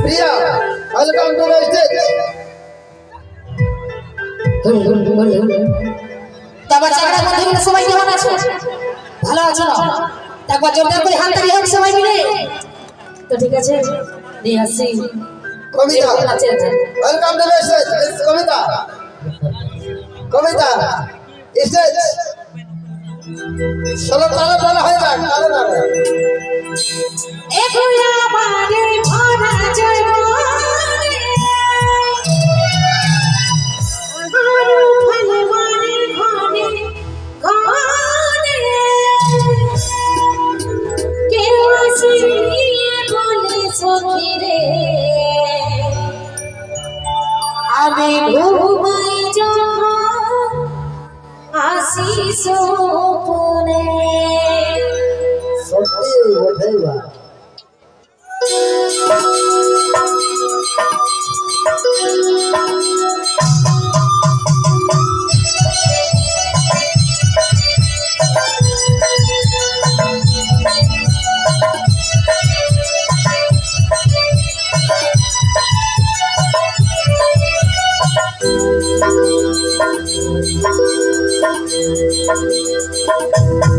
Priya welcome to the stage. তারপর চাকরা বন্ধুগুলো সবাই কেমন আছো? ভালো আছো না? তারপর জোরদার করে হাত তালি হোক সবাই মিলে। তো ঠিক আছে, নিয়ে আসছি Kabita welcome to the stage. Kabita Kabita stage চলো তারা তারা হয়ে যাক তারা তারা এগুলা বাড়ি ভরা জয়মানে আরো ভালো মানে ঘনে ঘনে কেউ আসিয়ে বলে সখী রে আমি ঘুমাই যখন আসি স্বপ্নে সত্যি ওঠেইবা আমি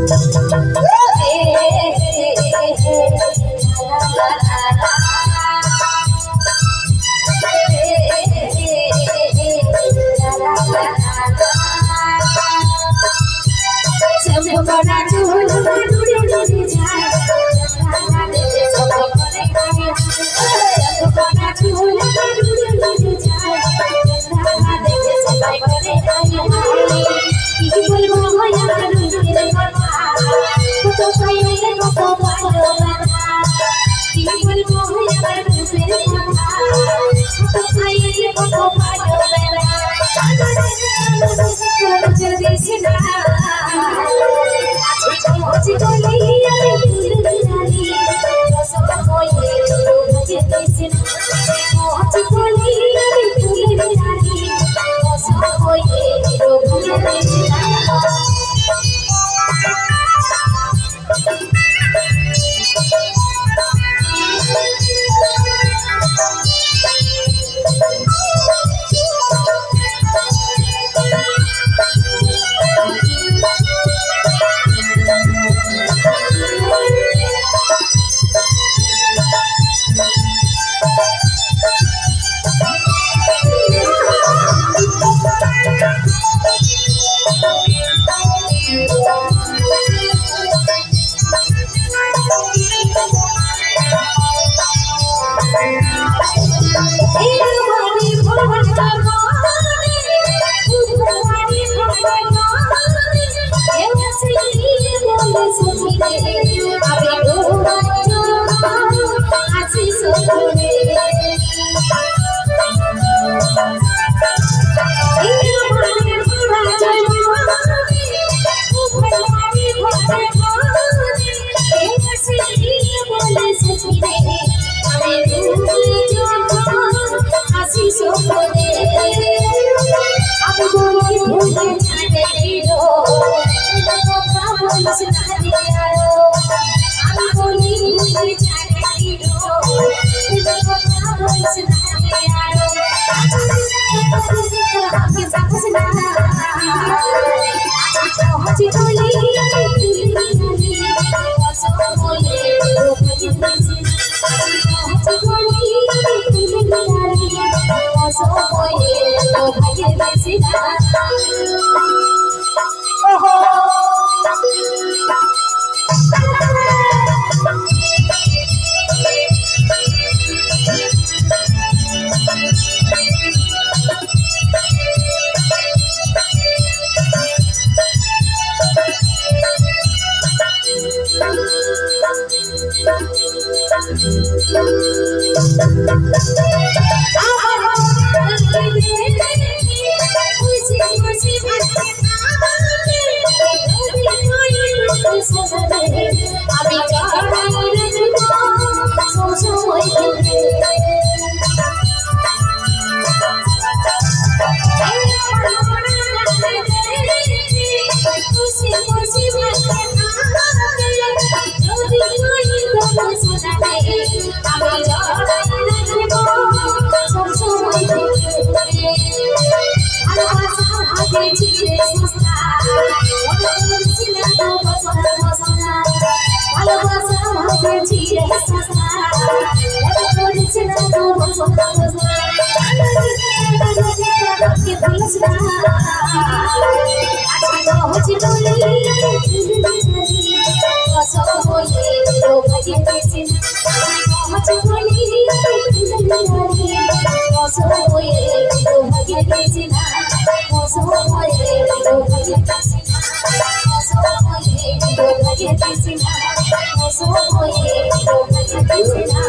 করেছি রে সাসা করেছি না তো বসনা বসনা কে বলিস না আজকে হচ্ছে বলি কসম হয়ে তো ভাগে গেছে হচ্ছে বলি কসম হয়ে তো ভাগে গেছে না কসম হয়ে তো ভাগে গেছে না কসম হয়ে তো ভাগে গেছে না কসম হয়ে তো ভাগে গেছে না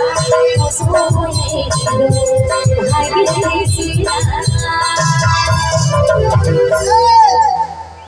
কসম হয়ে তো ভাগে গেছে না